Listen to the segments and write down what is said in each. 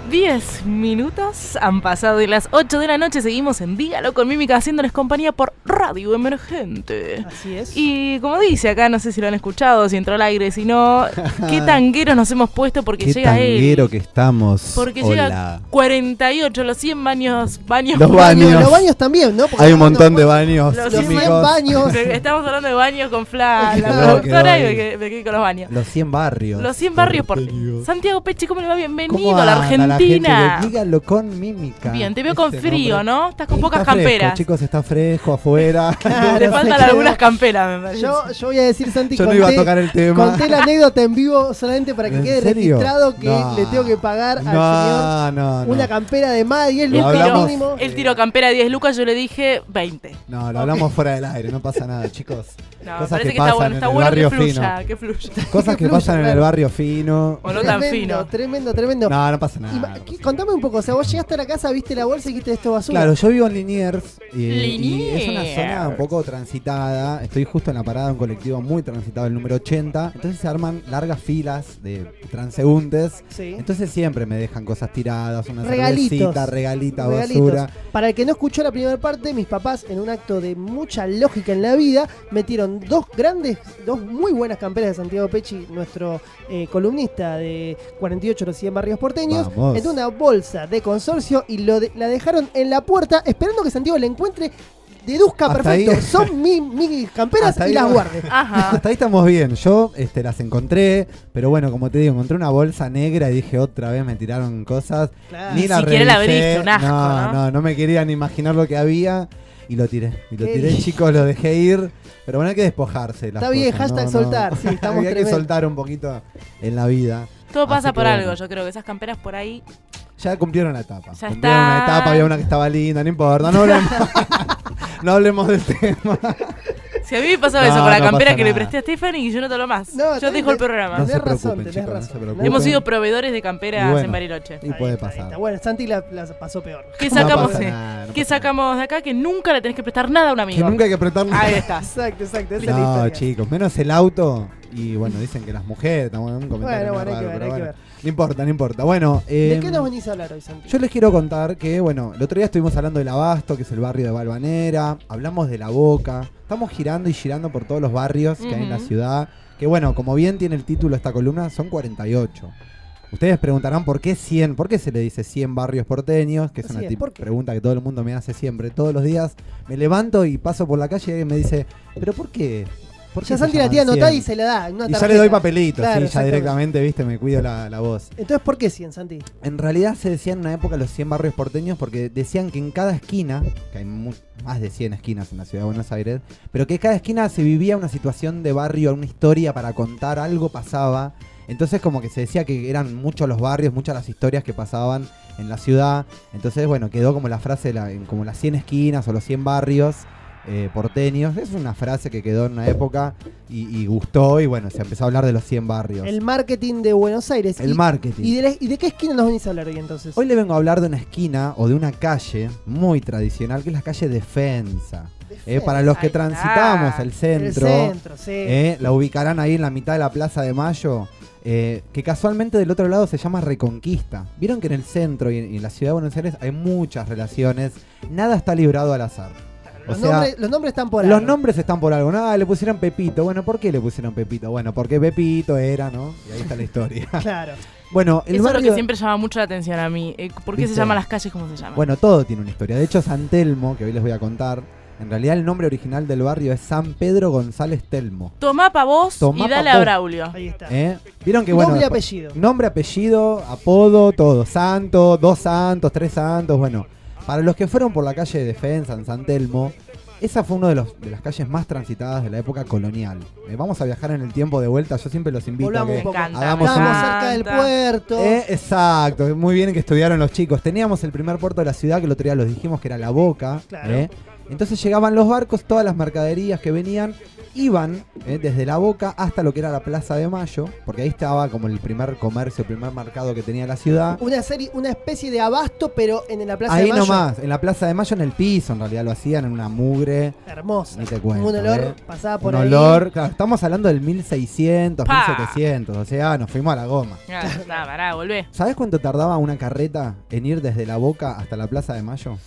10 minutos han pasado de las 8 de la noche. Seguimos en Dígalo con Mímica, haciéndoles compañía por Radio Emergente. Así es. Y como dice acá, no sé si lo han escuchado, si entró al aire, si no, qué tangueros nos hemos puesto porque qué llega él. Qué tanguero que estamos. Porque Hola. llega 48, los 100 baños. Los baños. Los baños también, ¿no? Porque hay un montón de baños. Los 100 baños. Estamos hablando de baños con Fla, la No, productora, y quedó me quedé con los baños. Los 100 barrios. Los 100 barrios por Porteños. Santiago Pechi, ¿cómo le va? Bienvenido ¿Cómo a la anda Argentina. Dígalo con Mímica. Bien, te veo con frío, nombre. ¿no? Estás con pocas Está fresco, camperas. chicos, está fresco afuera. Claro, Te faltan se quedó. algunas camperas, me parece. Yo voy a decir, Santi, Yo no iba a tocar el tema. conté la anécdota en vivo solamente para que ¿En quede serio? registrado que No. le tengo que pagar al señor No. una campera de más de 10 Lo lucas hablamos. mínimo. Él tiró campera 10 lucas, yo le dije 20. No, lo hablamos fuera del aire, no pasa nada, chicos. No, Cosas parece que que está pasan bueno, en está el bueno que barrio fluya, fino. que fluya. Cosas que fluya, pasan en el claro. barrio fino. O no tan fino. Tremendo. No pasa Y nada. contame un poco, o sea, vos llegaste a la casa, viste la bolsa y dijiste esto basura. Claro, yo vivo en Liniers y es una Liniers. zona un poco transitada. Estoy justo en la parada de un colectivo muy transitado, el número 80. Entonces se arman largas filas de transeúntes. Sí. Entonces siempre me dejan cosas tiradas, una Regalitos. cervecita, regalita, Regalitos. basura. Para el que no escuchó la primera parte, mis papás, en un acto de mucha lógica en la vida, metieron dos muy buenas camperas de Santiago Pechi, nuestro columnista de 48 los 100 barrios porteños, Vamos. en una bolsa de consorcio y la dejaron en la puerta esperando que Santiago la encuentre. Deduzca Hasta perfecto, ahí. son mis camperas Hasta y ahí las no. guarde. Ajá. Hasta ahí estamos bien. Yo las encontré, pero bueno, como te digo, encontré una bolsa negra y dije otra vez me tiraron cosas. Claro. Ni la Siquiera la revisé. abriste, un asco, ¿no? No me quería ni imaginar lo que había y lo tiré. Qué Tiré, lindo. chicos, lo dejé ir. Pero bueno, hay que despojarse. Las Está bien, cosas, hashtag soltar, sí, estamos Hay que tremendo. soltar un poquito en la vida. Todo pasa Así que por bueno. algo, yo creo que esas camperas por ahí. Ya cumplieron la etapa. Ya Cumplieron está. una etapa, había una que estaba linda, no importa. No hablemos, no hablemos del tema. Si a mí me pasaba No, eso con la no campera pasa que le nada. presté a Stephanie y yo no te lo más. No, Yo dejo el programa. No se Tenés razón, preocupen, tenés chicos, no razón. se preocupen. Hemos sido proveedores de camperas Y bueno. en Bariloche. Y puede pasar. Está. Bueno, Santi la pasó peor. ¿Qué No sacamos, pasa nada, no ¿qué pasa sacamos de acá? Que nunca le tenés que prestar nada a un Que amigo. nunca hay que apretar nada. Ahí está. Exacto, esa es la No, historia. chicos, menos el auto. Y bueno, dicen que las mujeres, estamos en un comentario Bueno, medio hay que raro, ver, pero hay que bueno. No importa. Bueno, ¿De qué nos venís a hablar hoy, Santi? yo les quiero contar que, bueno, el otro día estuvimos hablando del Abasto, que es el barrio de Balvanera, hablamos de La Boca, estamos girando y girando por todos los barrios que hay en la Ujú. ciudad, que bueno, como bien tiene el título esta columna, son 48. Ustedes preguntarán por qué 100, por qué se le dice 100 barrios porteños, que es Así una es, ¿por qué? pregunta que todo el mundo me hace siempre, todos los días. Me levanto y paso por la calle y alguien me dice, ¿pero por qué? ¿Por qué Ya se Santi la llaman tía anotada 100? y se la da. en una Y ya tarjeta. le doy papelitos, Claro, sí, ya exactamente. directamente, viste, me cuido la voz. Entonces, ¿por qué 100, Santi? En realidad se decía en una época los 100 barrios porteños porque decían que en cada esquina, que hay más de 100 esquinas en la ciudad de Buenos Aires, pero que en cada esquina se vivía una situación de barrio, una historia para contar, algo pasaba. Entonces como que se decía que eran muchos los barrios, muchas las historias que pasaban en la ciudad. Entonces bueno, quedó como la frase, como las 100 esquinas o los 100 barrios porteños. Es una frase que quedó en una época y gustó y bueno, se empezó a hablar de los 100 barrios. El marketing de Buenos Aires. El marketing. ¿Y de qué esquina nos venís a hablar hoy, entonces? Hoy le vengo a hablar de una esquina o de una calle muy tradicional, que es la calle Defensa. Para los que Ahí está. transitamos el El centro, centro, sí. la ubicarán ahí en la mitad de la Plaza de Mayo, que casualmente del otro lado se llama Reconquista. Vieron que en el centro y en la ciudad de Buenos Aires hay muchas relaciones, nada está librado al azar. Los nombres están por ahí. Los nombres están por algo. Nada, le pusieron Pepito. Bueno, ¿por qué le pusieron Pepito? Bueno, porque Pepito era, ¿no? Y ahí está la historia. Claro. Bueno, el Eso es barrio... lo que siempre llama mucho la atención a mí. ¿Por qué se ¿Viste? llaman las calles como se llaman? Bueno, todo tiene una historia. De hecho, San Telmo, que hoy les voy a contar, en realidad el nombre original del barrio es San Pedro González Telmo. Tomá pa' vos Tomá y pa' dale a vos. Braulio. Ahí está. Vieron que Nombre y bueno, apellido. nombre, apellido, apodo, todo. Santo, 2 santos, 3 santos. Bueno, para los que fueron por la calle de Defensa en San Telmo, esa fue una de las calles más transitadas de la época colonial. Vamos a viajar en el tiempo de vuelta. Yo siempre los invito Volvamos a un que poco. encanta, hagamos Estamos un... cerca del puerto. Exacto, muy bien que estudiaron los chicos. Teníamos el primer puerto de la ciudad, que el otro día los dijimos que era La Boca. Claro. Entonces llegaban los barcos, todas las mercaderías que venían, iban desde La Boca hasta lo que era la Plaza de Mayo, porque ahí estaba como el primer comercio, el primer mercado que tenía la ciudad. Una especie de abasto, pero en la Plaza Ahí de Mayo. nomás, en la Plaza de Mayo, en el piso, en realidad lo hacían en una mugre. Hermosa. Ni te cuento, Un olor pasaba por un ahí. olor, claro, estamos hablando del 1600, Pa. 1700, o sea, nos fuimos a la goma. Pará, volvé. ¿Sabés cuánto tardaba una carreta en ir desde La Boca hasta la Plaza de Mayo?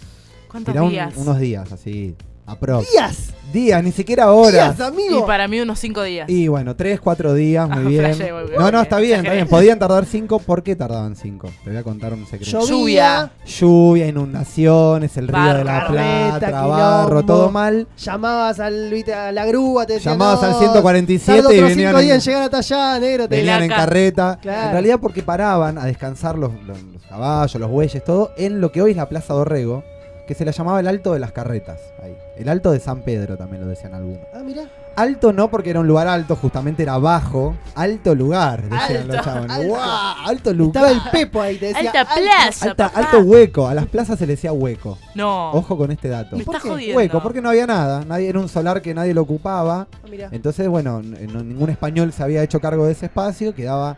¿Cuántos Tirá días? unos días, así, aprox. ¡Días! Días, ni siquiera horas. ¡Días, amigo! Y para mí unos 5 días. Y bueno, 3, 4 días, muy bien. Flashé, muy bien. No, está bien, está Exageré. bien. Podían tardar 5, ¿por qué tardaban 5? Te voy a contar un secreto. Llovía, Lluvia, inundaciones, el río de la Carreta, Plata, barro, quilombo. todo mal. llamabas a la grúa, te decían, Llamabas al no, 147 tardo y otros venían 5 días en en- llegar hasta allá, negro. Venían en Laca. carreta. Claro. En realidad porque paraban a descansar los caballos, los bueyes, todo, en lo que hoy es la Plaza Dorrego, que se la llamaba el Alto de las Carretas. Ahí. El Alto de San Pedro también lo decían algunos. Ah, mira. Alto no porque era un lugar alto, justamente era bajo. Alto lugar, decían los Alto, chabones. alto. ¡Guau! Alto lugar. Estaba el Pepo ahí, te decía. Alta plaza, papá. Alto hueco. A las plazas se le decía hueco. No. Ojo con este dato. Me ¿Por estás qué? jodiendo. Hueco, porque no había nada. Era un solar que nadie lo ocupaba. Ah, mira. Entonces, bueno, ningún español se había hecho cargo de ese espacio. Quedaba,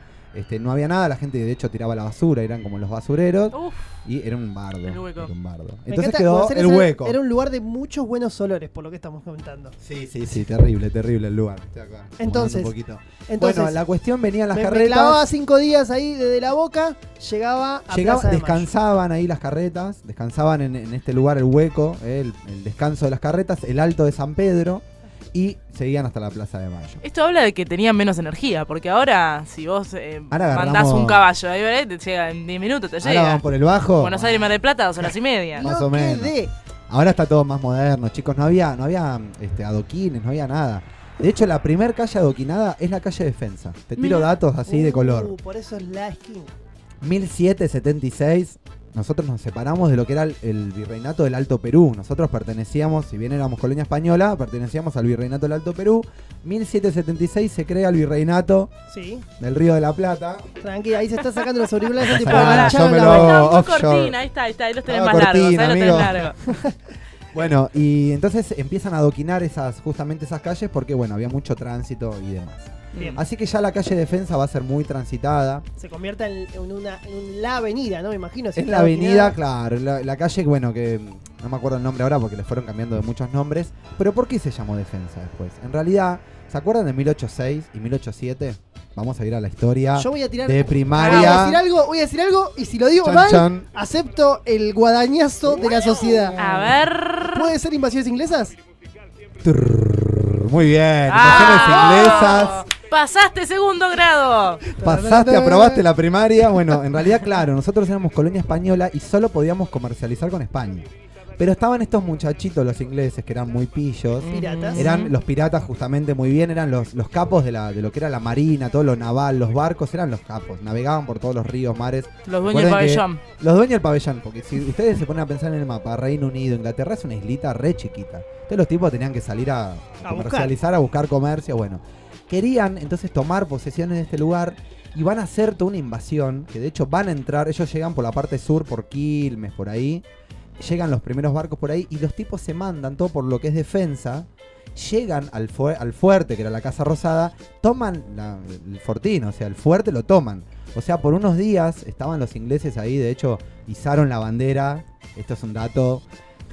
no había nada. La gente, de hecho, tiraba la basura. Eran como los basureros. Uf, Y era un bardo. El hueco. Era un bardo. Me Entonces encanta, quedó Buenos Aires el hueco. Era un lugar de muchos buenos olores, por lo que estamos comentando. Sí, terrible el lugar. Estoy acá, Entonces, acomodando un poquito. Entonces, Bueno, la cuestión venían las me carretas. clavaba 5 días ahí desde La Boca, llegaba a Plaza de Mayo. Descansaban ahí las carretas, descansaban en este lugar el hueco, el descanso de las carretas, el Alto de San Pedro, y seguían hasta la Plaza de Mayo. esto habla de que tenían menos energía, porque ahora si vos Ahora mandás agarramos- un caballo ahí, ¿verdad? Te llega en 10 minutos, te Ahora llega. vamos por el bajo. Buenos Aires, Mar del Plata, 2 horas y media. Más Lo o menos. quedé. Ahora está todo más moderno, chicos. No había adoquines, no había nada. De hecho, la primer calle adoquinada es la calle Defensa. Te tiro Mirá. datos así de color. Por eso es la esquina. 1776, nosotros nos separamos de lo que era el virreinato del Alto Perú. Nosotros pertenecíamos, si bien éramos colonia española, pertenecíamos al virreinato del Alto Perú. 1776 se crea el virreinato Sí, del Río de la Plata. tranquila, ahí se está sacando los auriculares. Está tipo, sacando, enganchado yo me en lo la hago. boca. Está muy offshore. cortina, ahí los tenés Ah, más largos, ahí cortina, los tenés amigo. largos. Bueno, y entonces empiezan a adoquinar justamente esas calles porque, bueno, había mucho tránsito y demás. Bien. Así que ya la calle Defensa va a ser muy transitada. Se convierte en la avenida, ¿no? Me imagino. si Es está la avenida, adoquinada. claro, la calle, bueno, que no me acuerdo el nombre ahora porque le fueron cambiando de muchos nombres. Pero ¿por qué se llamó Defensa después? En realidad, ¿se acuerdan de 1806 y 1807? Vamos a ir a la historia Yo voy a tirar. de Voy a primaria. decir algo, y si lo digo Chan, mal, chan. acepto el guadañazo de la sociedad. A ver. ¿Puede ser invasiones inglesas? Trrr, muy bien, ¡Ah! invasiones inglesas. Pasaste segundo grado. Pasaste, aprobaste la primaria. Bueno, en realidad, claro, nosotros éramos colonia española y solo podíamos comercializar con España. Pero estaban estos muchachitos, los ingleses, que eran muy pillos. Piratas. Eran los piratas justamente muy bien, eran los capos de lo que era la marina, todo lo naval, los barcos, eran los capos. Navegaban por todos los ríos, mares. Los dueños del Recuerden que pabellón. Los dueños del pabellón, porque si ustedes se ponen a pensar en el mapa, Reino Unido, Inglaterra es una islita re chiquita. Entonces los tipos tenían que salir a comercializar, a buscar comercio, bueno. Querían entonces tomar posesiones de este lugar y van a hacer toda una invasión, que de hecho van a entrar, ellos llegan por la parte sur, por Quilmes, por ahí. Llegan los primeros barcos por ahí y los tipos se mandan todo por lo que es defensa. Llegan al fuerte, que era la Casa Rosada, toman el fortín, o sea, el fuerte lo toman. O sea, por unos días estaban los ingleses ahí, de hecho, izaron la bandera. Esto es un dato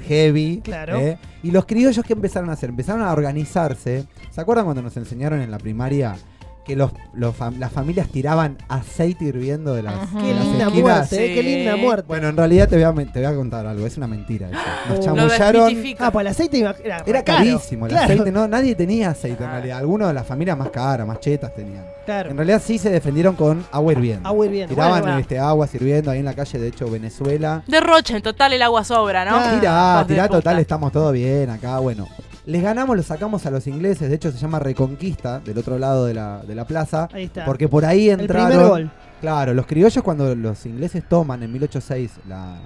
heavy. Claro. Y los criollos, ¿qué empezaron a hacer? Empezaron a organizarse. ¿Se acuerdan cuando nos enseñaron en la primaria que las familias tiraban aceite hirviendo de las, Ajá. de Qué las linda esquinas? muerte, Sí. qué linda muerte. Bueno, en realidad te voy a contar algo, es una mentira eso. Nos Lo chamullaron. desmitifica. Pues el aceite Era caro, carísimo el claro, aceite, no, nadie tenía aceite en realidad. Algunos de las familias más caras, más chetas tenían. Claro. En realidad sí se defendieron con agua hirviendo. Agua hirviendo. Tiraban Bueno, bueno. agua sirviendo ahí en la calle, de hecho, Venezuela. Derrocha, en total el agua sobra, ¿no? Claro. Tirá, Hijos de tirá, puta. total, estamos todo bien acá, bueno. Les ganamos, los sacamos a los ingleses, de hecho se llama Reconquista, del otro lado de la plaza. Ahí está. Porque por ahí el entraron. primer gol. Claro, los criollos cuando los ingleses toman en 1806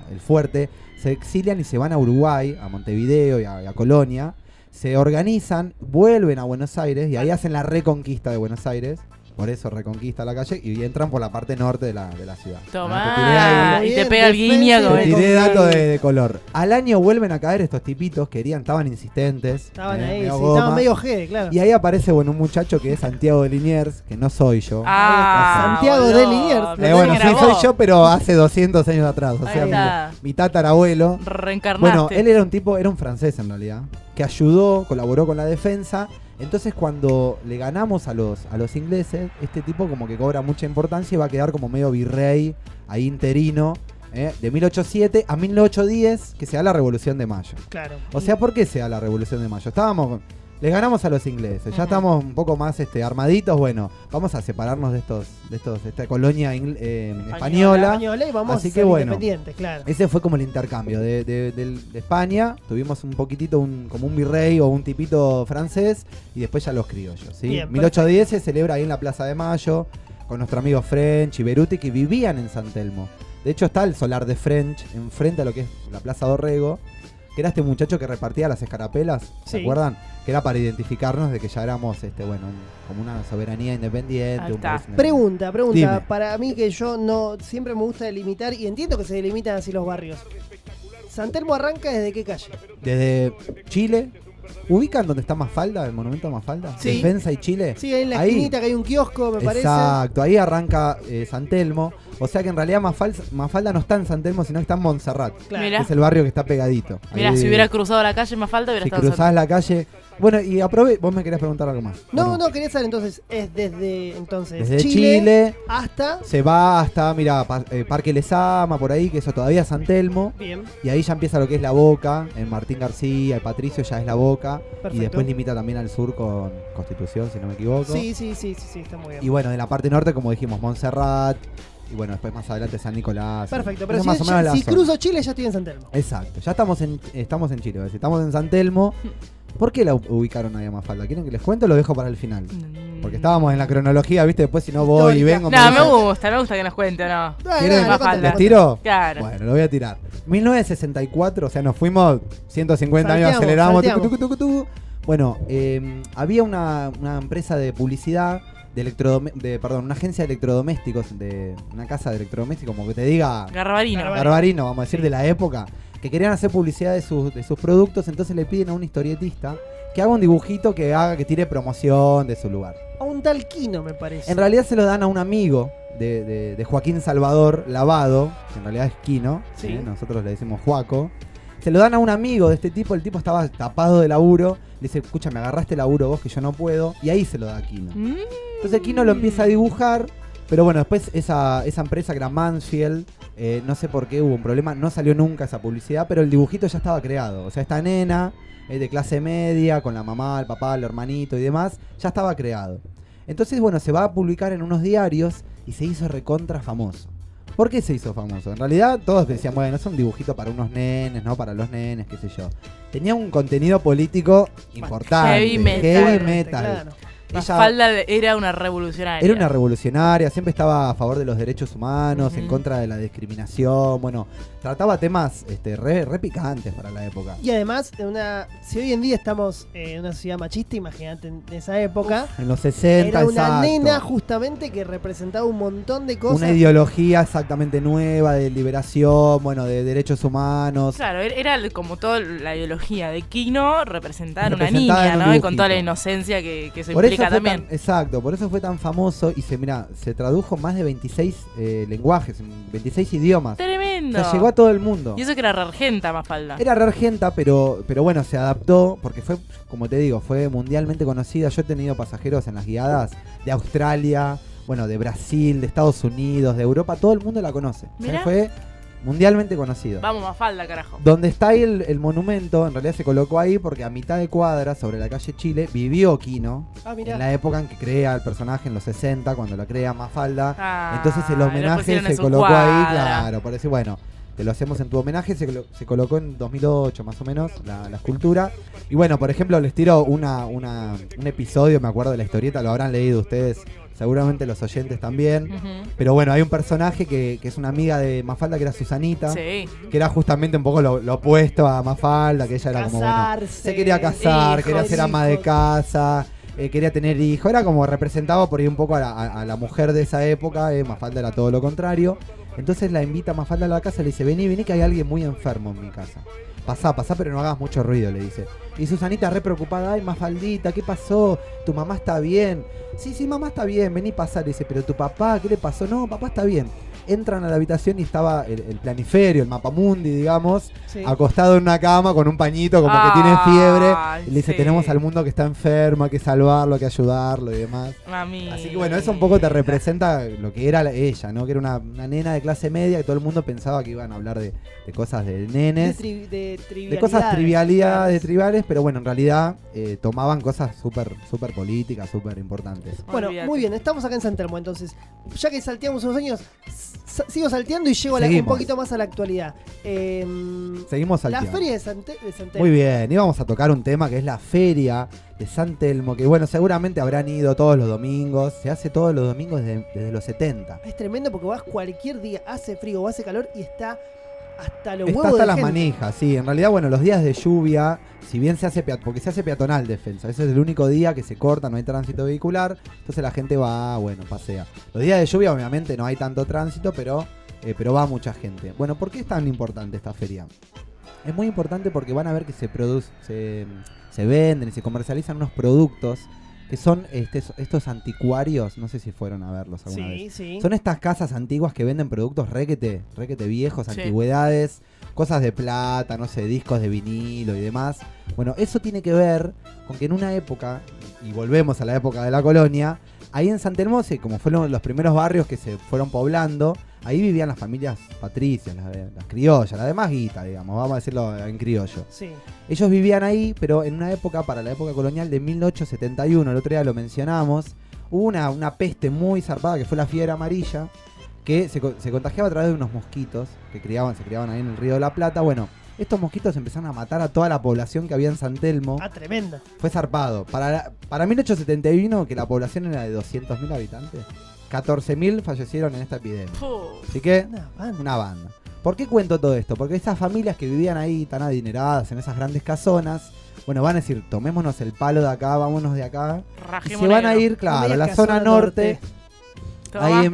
el fuerte, se exilian y se van a Uruguay, a Montevideo y a Colonia, se organizan, vuelven a Buenos Aires y ahí hacen la reconquista de Buenos Aires. por eso reconquista la calle y entran por la parte norte de la ciudad. Tomá, Te tiré ahí- y te pega el guiño. defensa Como te y tiré dato de color. Al año vuelven a caer estos tipitos, estaban insistentes. Estaban ahí, medio sí, goma. estaban medio G, claro. Y ahí aparece, bueno, un muchacho que es Santiago de Liniers, que no soy yo. Santiago de Liniers. Bueno, era soy vos. yo, pero hace 200 años atrás. O Ahí sea, está. mi tatarabuelo. Reencarnaste. Bueno, él era un francés en realidad, que ayudó, colaboró con la defensa. Entonces cuando le ganamos a los ingleses, este tipo como que cobra mucha importancia y va a quedar como medio virrey, ahí interino, de 1807 a 1810, que se da la Revolución de Mayo. Claro. O sea, ¿por qué se da la Revolución de Mayo? Les ganamos a los ingleses, ya Ujú. estamos un poco más armaditos, bueno, vamos a separarnos de esta colonia española. Española y vamos Así a que ser bueno. independientes, claro. Ese fue como el intercambio de España. Tuvimos un poquitito como un virrey o un tipito francés y después ya los criollos. ¿sí? Bien, 1810 se celebra ahí en la Plaza de Mayo con nuestro amigo French y Beruti que vivían en San Telmo. De hecho está el solar de French enfrente a lo que es la Plaza Dorrego, que era este muchacho que repartía las escarapelas, ¿se Sí. acuerdan? Que era para identificarnos de que ya éramos como una soberanía independiente. Ahí un está. país independiente. Pregunta. Dime. Para mí que yo no siempre me gusta delimitar y entiendo que se delimitan así los barrios. ¿San Telmo arranca desde qué calle? Desde Chile, ¿ubican donde está Mafalda, el monumento a Mafalda? Sí. Defensa y Chile. Sí, ahí en la Ahí. esquinita que hay un kiosco, me parece. Exacto, ahí arranca San Telmo. O sea que en realidad Mafalda no está en San Telmo, sino que está en Montserrat. Claro. Mirá. Que es el barrio que está pegadito. Mirá, Ahí, si hubiera cruzado la calle más falta, hubiera si estado cruzás la calle. Bueno, y vos me querías preguntar algo más. No, ¿o no, quería saber entonces, es desde Desde Chile hasta... se va hasta, mira, Parque Lezama, por ahí, que eso todavía es San Telmo. Bien, Y ahí ya empieza lo que es La Boca, en Martín García, el Patricio ya es La Boca. Perfecto. Y después limita también al sur con Constitución, si no me equivoco. sí, está muy bien. Y bueno, de la parte norte, como dijimos, Montserrat. Y bueno, después más adelante San Nicolás. Perfecto, Esa pero es más o menos la si zona. cruzo Chile ya estoy en San Telmo. Exacto, ya estamos en Chile, ¿ves? Estamos en San Telmo. ¿Por qué la ubicaron ahí a Mafalda? ¿Quieren que les cuente o lo dejo para el final? Porque estábamos en la cronología, ¿viste? Después si no voy y Histórica. vengo... No, dicen, me gusta que nos cuente, ¿no? ¿Quieren? Mafalda. ¿Les tiro? Claro. Bueno, lo voy a tirar. 1964, o sea, nos fuimos 150 años, Salteamos, aceleramos. salteamos. Tucu, tucu, tucu, tucu. Bueno, había una empresa de publicidad, una agencia de electrodomésticos, de una casa de electrodomésticos, como que te diga... Garbarino. Garbarino, vamos a decir, de la época, que querían hacer publicidad de sus productos, entonces le piden a un historietista que haga un dibujito que tire promoción de su lugar. A un tal Quino, me parece. En realidad se lo dan a un amigo de Joaquín Salvador Lavado, que en realidad es Quino, Sí. nosotros le decimos Juaco. Se lo dan a un amigo de este tipo, el tipo estaba tapado de laburo, le dice, escucha, me agarraste laburo vos que yo no puedo, y ahí se lo da a Quino. Mm. Entonces Quino lo empieza a dibujar, pero bueno, después esa empresa que era Mansfield, no sé por qué hubo un problema, no salió nunca esa publicidad, pero el dibujito ya estaba creado. O sea, esta nena de clase media, con la mamá, el papá, el hermanito y demás, ya estaba creado. Entonces, bueno, se va a publicar en unos diarios y se hizo recontra famoso. ¿Por qué se hizo famoso? En realidad todos decían, bueno, es un dibujito para unos nenes, ¿no? Para los nenes, qué sé yo. Tenía un contenido político importante. Heavy metal. Heavy metal. Claro. Ella Mafalda era una revolucionaria. era una revolucionaria, siempre estaba a favor de los derechos humanos, en Ujú. contra de la discriminación. Bueno, trataba temas re picantes para la época. Y además, si hoy en día estamos en una sociedad machista, imagínate en esa época, En los 60, era una exacto. nena justamente que representaba un montón de cosas. Una ideología exactamente nueva de liberación, bueno, de derechos humanos. Claro, era como toda la ideología de Quino representada en una Representada niña, en un ¿no? Y con toda la dibujito. inocencia que eso Por eso implica fue también. exacto, por eso fue tan famoso y se tradujo más de 26 lenguajes, en 26 idiomas. Tremendo. O sea, llegó a todo el mundo. Y eso que era regenta Mafalda. Era re argenta, pero bueno, se adaptó porque fue, como te digo, fue mundialmente conocida. Yo he tenido pasajeros en las guiadas de Australia, bueno, de Brasil, de Estados Unidos, de Europa, todo el mundo la conoce. O sea, Mirá. fue mundialmente conocido. Vamos, Mafalda, carajo. Donde está ahí el monumento, en realidad se colocó ahí porque a mitad de cuadra, sobre la calle Chile, vivió Quino. Ah, mirá. En la época en que crea el personaje, en los 60, cuando la crea Mafalda. Ah, Entonces el lo homenaje pusieron en se su colocó ahí, cuadra. claro, por decir, bueno, te lo hacemos en tu homenaje, se colocó en 2008 más o menos la escultura. Y bueno, por ejemplo, les tiro un episodio, me acuerdo de la historieta, lo habrán leído ustedes, seguramente los oyentes también. Ujú. Pero bueno, hay un personaje que es una amiga de Mafalda, que era Susanita, Sí. que era justamente un poco lo opuesto a Mafalda, que ella era como, bueno, Casarse, se quería casar, hijos, quería ser ama de hijos. casa. quería tener hijos. Era como representaba por ahí un poco a la mujer de esa época. Mafalda era todo lo contrario. Entonces la invita a Mafalda a la casa y le dice, vení que hay alguien muy enfermo en mi casa. Pasá, pero no hagas mucho ruido, le dice. Y Susanita re preocupada, ay, Mafaldita, ¿qué pasó? ¿Tu mamá está bien? Sí, mamá está bien, vení pasar. Le dice, pero tu papá, ¿qué le pasó? No, papá está bien. Entran a la habitación y estaba el planiferio, el mapamundi, digamos, acostado en una cama con un pañito como que tiene fiebre. Y le dice, tenemos al mundo que está enfermo, hay que salvarlo, hay que ayudarlo y demás. Así que bueno, eso un poco te representa lo que era ella, ¿no? Que era una nena de clase media y todo el mundo pensaba que iban a hablar de cosas de nenes. De cosas triviales, pero bueno, en realidad tomaban cosas súper políticas, súper importantes. Bueno, muy bien, estamos acá en San Telmo, entonces, ya que salteamos unos años, sigo salteando y llego un poquito más a la actualidad. Seguimos salteando. La feria de San Telmo. Muy bien, íbamos a tocar un tema que es la feria de San Telmo, que bueno, seguramente habrán ido todos los domingos, se hace todos los domingos desde los 70. Es tremendo porque vas cualquier día, hace frío o hace calor y está hasta los huevos Está hasta de las gente. manijas, sí. En realidad, bueno, los días de lluvia, si bien se hace porque se hace peatonal Defensa, ese es el único día que se corta, no hay tránsito vehicular, entonces la gente va, bueno, pasea. Los días de lluvia, obviamente, no hay tanto tránsito, pero va mucha gente. Bueno, ¿por qué es tan importante esta feria? Es muy importante porque van a ver que se venden y se comercializan unos productos que son estos anticuarios, no sé si fueron a verlos alguna vez. Sí. Son estas casas antiguas que venden productos requete viejos, antigüedades, cosas de plata, no sé, discos de vinilo y demás. Bueno, eso tiene que ver con que en una época, y volvemos a la época de la colonia, ahí en San Telmo, como fueron los primeros barrios que se fueron poblando, ahí vivían las familias patricias, las criollas, las de más guita, digamos, vamos a decirlo en criollo. Sí. Ellos vivían ahí, pero en una época, para la época colonial de 1871, el otro día lo mencionamos, hubo una peste muy zarpada que fue la fiebre amarilla, que se contagiaba a través de unos mosquitos que se criaban ahí en el Río de la Plata. Bueno, estos mosquitos empezaron a matar a toda la población que había en San Telmo. Tremendo. Fue zarpado. Para 1871, que la población era de 200.000 habitantes, 14.000 fallecieron en esta epidemia. Así que, una banda. ¿Por qué cuento todo esto? Porque esas familias que vivían ahí tan adineradas en esas grandes casonas, bueno, van a decir, tomémonos el palo de acá, vámonos de acá. Y se van a ir, claro, a la zona norte.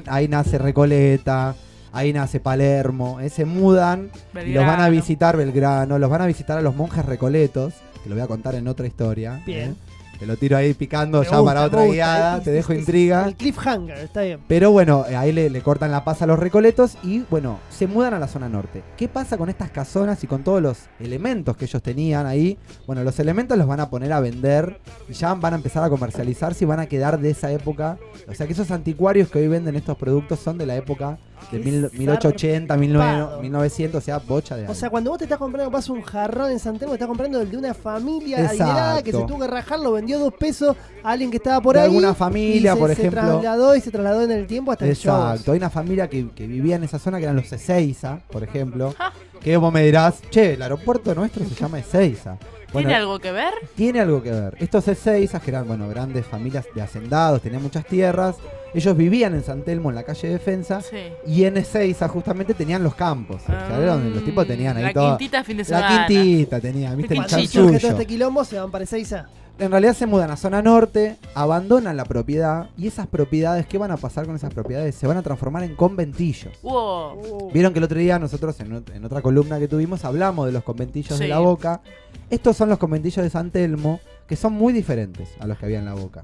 Ahí nace Recoleta, ahí nace Palermo, se mudan y los van a visitar Belgrano, los van a visitar a los monjes recoletos, que lo voy a contar en otra historia. Bien. Te lo tiro ahí picando para otra guiada, te dejo intriga. El cliffhanger, está bien. Pero bueno, ahí le cortan la paz a los recoletos y bueno, se mudan a la zona norte. ¿Qué pasa con estas casonas y con todos los elementos que ellos tenían ahí? Bueno, los elementos los van a poner a vender y ya van a empezar a comercializarse y van a quedar de esa época. O sea que esos anticuarios que hoy venden estos productos son de la época de 1880, 1900, o sea, bocha de años. O sea, cuando vos te estás comprando, pasa un jarrón en San Telmo, te estás comprando el de una familia adinerada que se tuvo que rajar, lo vendió 2 pesos a alguien que estaba por de ahí. alguna familia, por ejemplo. Se trasladó en el tiempo hasta el show. Exacto, hay una familia que vivía en esa zona que eran los Ezeiza, por ejemplo. Que vos me dirás, che, el aeropuerto nuestro se llama Ezeiza. Bueno, ¿Tiene algo que ver? Tiene algo que ver. Estos Ezeizas, que eran grandes familias de hacendados, tenían muchas tierras. Ellos vivían en San Telmo, en la calle Defensa. Sí. Y en Ezeiza justamente tenían los campos. O sea, era donde los tipos tenían ahí la quintita fin de semana. La quintita tenían, ¿viste? El Surge chanchullo. todo este quilombo, se van para Ezeiza. En realidad se mudan a zona norte, abandonan la propiedad. Y esas propiedades, ¿qué van a pasar con esas propiedades? Se van a transformar en conventillos. Wow. Vieron que el otro día nosotros en otra columna que tuvimos hablamos de los conventillos de la Boca. Estos son los conventillos de San Telmo, que son muy diferentes a los que había en la Boca.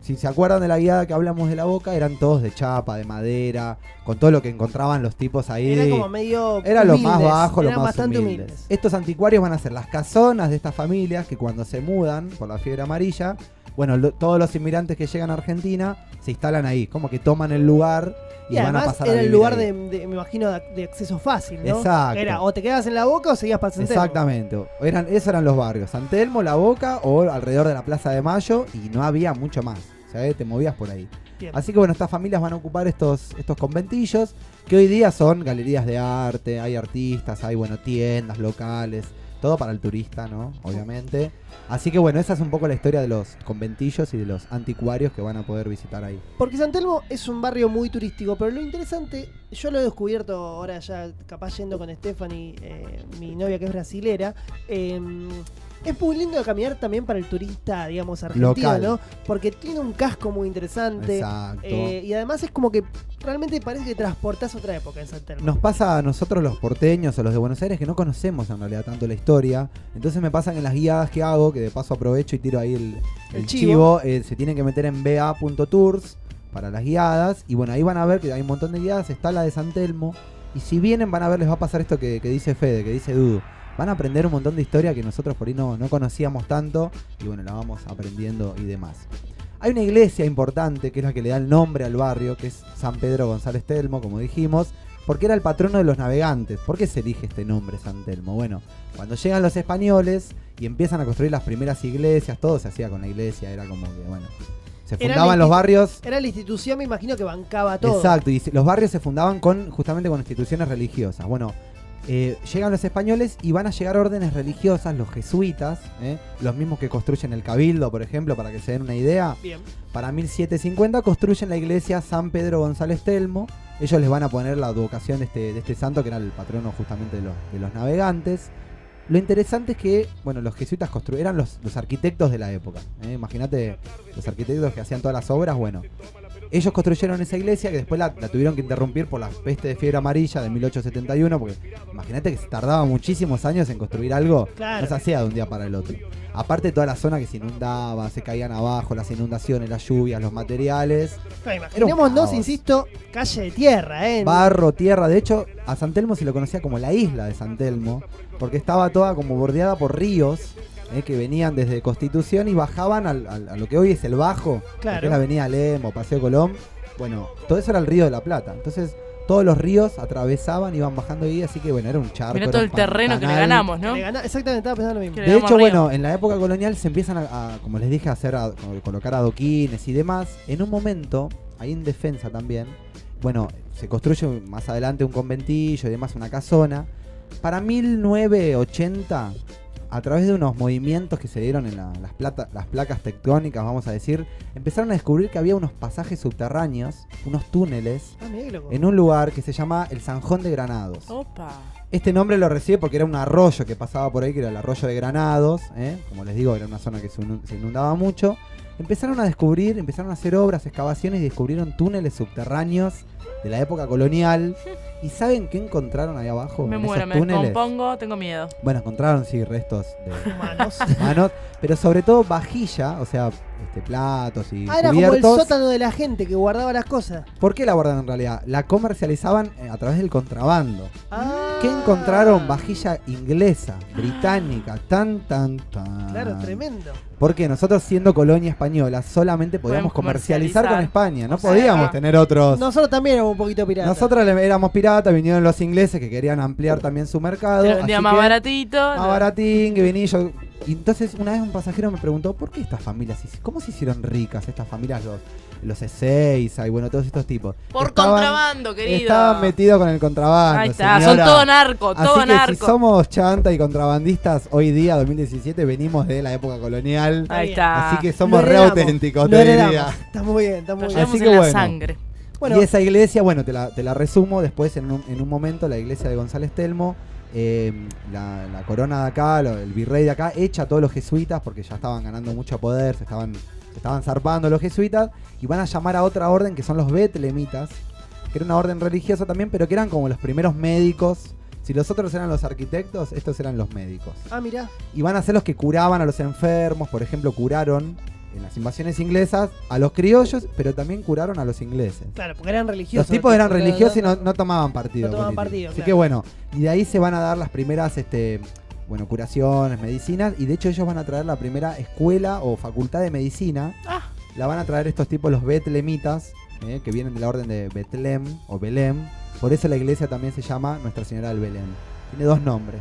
Si se acuerdan de la guiada que hablamos de la Boca, eran todos de chapa, de madera, con todo lo que encontraban los tipos ahí. Era como medio Era lo más bajo, lo eran más bastante humildes. Estos anticuarios van a ser las casonas de estas familias que cuando se mudan por la fiebre amarilla, bueno, todos los inmigrantes que llegan a Argentina se instalan ahí, como que toman el lugar y van a pasar a vivir. Era el lugar ahí. me imagino, de acceso fácil, ¿no? Exacto. Era o te quedabas en la Boca o seguías para San Telmo. Exactamente. Esos eran los barrios. San Telmo, La Boca o alrededor de la Plaza de Mayo y no había mucho más. O sea, te movías por ahí. Bien. Así que bueno, estas familias van a ocupar estos conventillos que hoy día son galerías de arte, hay artistas, hay tiendas locales, todo para el turista, ¿no? Obviamente. Así que bueno, esa es un poco la historia de los conventillos y de los anticuarios que van a poder visitar ahí. Porque San Telmo es un barrio muy turístico, pero lo interesante, yo lo he descubierto ahora ya capaz yendo con Stephanie, mi novia que es brasilera, Es muy lindo de caminar también para el turista, digamos, argentino, Local. ¿no? Porque tiene un casco muy interesante. Exacto. Y además es como que realmente parece que transportás otra época en San Telmo. Nos pasa a nosotros los porteños o los de Buenos Aires que no conocemos en realidad tanto la historia. Entonces me pasa que en las guiadas que hago, que de paso aprovecho y tiro ahí el chivo, se tienen que meter en ba.tours para las guiadas. Y bueno, ahí van a ver que hay un montón de guiadas, está la de San Telmo. Y si vienen van a ver, les va a pasar esto que dice Fede, que dice Dudu. Van a aprender un montón de historia que nosotros por ahí no conocíamos tanto. Y bueno, la vamos aprendiendo y demás. Hay una iglesia importante que es la que le da el nombre al barrio, que es San Pedro González Telmo, como dijimos, porque era el patrono de los navegantes. ¿Por qué se elige este nombre, San Telmo? Bueno, cuando llegan los españoles y empiezan a construir las primeras iglesias, todo se hacía con la iglesia, era como que, bueno, se fundaban los barrios. Era la institución, me imagino, que bancaba todo. Exacto, y los barrios se fundaban justamente con instituciones religiosas. Bueno, llegan los españoles y van a llegar órdenes religiosas, los jesuitas, los mismos que construyen el Cabildo, por ejemplo, para que se den una idea. Bien. Para 1750 construyen la iglesia San Pedro González Telmo. Ellos les van a poner la advocación de este santo, que era el patrono justamente de los navegantes. Lo interesante es que, bueno, los jesuitas eran los arquitectos de la época. Imagínate los arquitectos que hacían todas las obras. Bueno, ellos construyeron esa iglesia que después la tuvieron que interrumpir por la peste de fiebre amarilla de 1871, porque imagínate que se tardaba muchísimos años en construir algo, Claro. no se hacía de un día para el otro. Aparte toda la zona que se inundaba, se caían abajo, las inundaciones, las lluvias, los materiales, Imaginémonos, caos. insisto, calle de tierra, ¿eh? barro, tierra. De hecho, a San Telmo se lo conocía como la isla de San Telmo, porque estaba toda como bordeada por ríos que venían desde Constitución y bajaban a lo que hoy es el Bajo, Claro. que es la avenida Lemo, Paseo Colón. Bueno, todo eso era el río de la Plata. Entonces, todos los ríos atravesaban, iban bajando ahí, así que bueno, era un charco. Mirá era todo un el terreno que le pantanal. ganamos, ¿no? Exactamente, estaba pensando lo mismo. Que le De damos hecho, arriba. bueno, en la época colonial se empiezan como les dije, colocar adoquines y demás. En un momento, ahí en defensa también, bueno, se construye más adelante un conventillo y demás, una casona. Para 1980, a través de unos movimientos que se dieron en las placas tectónicas, vamos a decir, empezaron a descubrir que había unos pasajes subterráneos, unos túneles, Ah, mirá qué loco. en un lugar que se llama el Zanjón de Granados. Opa. Este nombre lo recibe porque era un arroyo que pasaba por ahí, que era el arroyo de Granados, como les digo, era una zona que se inundaba mucho. Empezaron a descubrir, empezaron a hacer obras, excavaciones y descubrieron túneles subterráneos de la época colonial. ¿Y saben qué encontraron ahí abajo? Me en muero, esos me túneles? descompongo, tengo miedo. Bueno, encontraron sí restos de Humanos. humanos, pero sobre todo vajilla, o sea, platos y Ah, era como el cubiertos. sótano de la gente que guardaba las cosas. ¿Por qué la guardan en realidad? La comercializaban a través del contrabando. Ah. ¿Qué encontraron? Vajilla inglesa, británica, tan. Claro, tremendo. Porque nosotros, siendo colonia española, solamente podíamos Podemos comercializar con comercializar. España. No O sea, podíamos tener otros. Nosotros también éramos un poquito piratas. Nosotros éramos piratas, vinieron los ingleses que querían ampliar también su mercado. Te lo vendía así más que- baratito. Más baratín, que venía yo. Y entonces una vez un pasajero me preguntó, ¿por qué estas familias, cómo se hicieron ricas estas familias, los Ezeiza y bueno, todos estos tipos? Por contrabando, querido. Estaban metidos con el contrabando. Ahí está, señora. son todo narco, todo Así que narco. si somos chanta y contrabandistas hoy día, 2017, venimos de la época colonial. Ahí está. Así que somos Lo re heredamos, auténticos, lo te heredamos. diría. Está muy bien, está muy Lo bien. llevamos Así en que la bueno. sangre. Bueno, Y esa iglesia, bueno, te la resumo después en un momento, la iglesia de González Telmo, la corona de acá, el virrey de acá, echa a todos los jesuitas porque ya estaban ganando mucho poder, se estaban zarpando los jesuitas y van a llamar a otra orden que son los betlemitas, que era una orden religiosa también, pero que eran como los primeros médicos. Si los otros eran los arquitectos, estos eran los médicos. Ah, mirá. Y van a ser los que curaban a los enfermos, por ejemplo, curaron en las invasiones inglesas a los criollos, pero también curaron a los ingleses. Claro, porque eran religiosos. Los tipos eran religiosos y no tomaban partido. No tomaban político. partido, Así claro. que bueno, y de ahí se van a dar las primeras curaciones, medicinas, y de hecho ellos van a traer la primera escuela o facultad de medicina. Ah. La van a traer estos tipos, los betlemitas, que vienen de la orden de Betlem o Belém. Por eso la iglesia también se llama Nuestra Señora del Belén. Tiene dos nombres.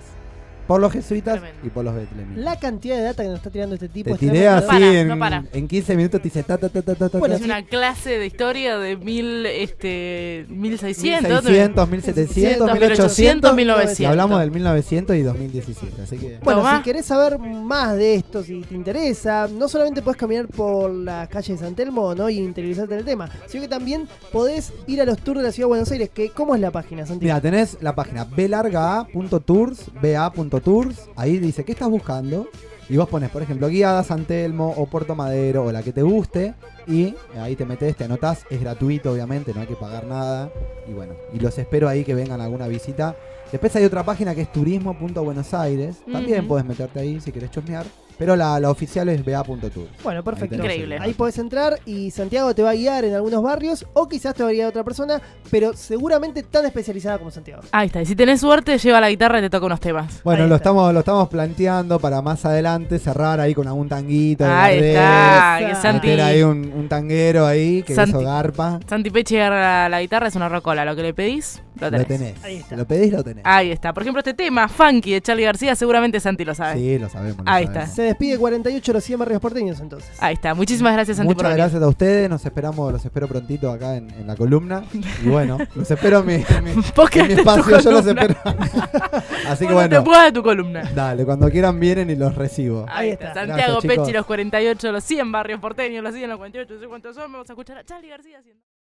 Por los jesuitas Tremendo. y por los betlemitas. La cantidad de data que nos está tirando este tipo Te es tiré tremenda. así No para, no para. en 15 minutos, te dice ta. Bueno, Es una clase de historia de 1600. 1600, 1700, 1800, 1900. y hablamos del 1900 y 2017, así que... Bueno, Tomá. si querés saber más de esto, si te interesa, no solamente podés caminar por la calle de San Telmo, ¿no? Y interiorizarte en el tema, sino que también podés ir a los tours de la Ciudad de Buenos Aires, que ¿cómo es la página, Santiago? Mira, tenés la página blargaa.tours, ba.tours, ahí dice, ¿qué estás buscando? Y vos pones, por ejemplo, Guiada, San Telmo o Puerto Madero o la que te guste. Y ahí te metes, te anotás. Es gratuito, obviamente, no hay que pagar nada. Y bueno, y los espero ahí que vengan a alguna visita. Después hay otra página que es turismo.Buenos Aires. También podés meterte ahí si querés chusmear. Pero la oficial es ba.tour. Bueno, perfecto. Increíble. Ahí podés entrar y Santiago te va a guiar en algunos barrios o quizás te va a guiar otra persona, pero seguramente tan especializada como Santiago. Ahí está. Y si tenés suerte, lleva la guitarra y te toca unos temas. Bueno, Ahí lo está. estamos planteando para más adelante cerrar ahí con algún tanguito. de Ahí Gardel, está. Esa. Que Santi, meter ahí un tanguero ahí, que Santi. eso garpa. Santi Pechi agarra la guitarra, es una rocola. Lo que le pedís, lo tenés. Lo tenés. Ahí está. Lo pedís, lo tenés. Ahí está. Por ejemplo, este tema, Funky, de Charly García, seguramente Santi lo sabe. Sí, lo sabemos. Ahí sabemos. está. Se despide 48 los 100 barrios porteños entonces. Ahí está. Muchísimas gracias, Santi, por Muchas venir. gracias a ustedes, los espero prontito acá en la columna. Y bueno, los espero en mi Podcast de tu espacio, yo los columna. espero. Así que Cuando te bueno, puedas de tu columna. dale, cuando quieran vienen y los recibo. Ahí Ahí está. está. Santiago Gracias, chicos. Pechi, los 48, los 100 barrios porteños, los 100, los 48, no sé cuántos son. Vamos a escuchar a Charly García haciendo.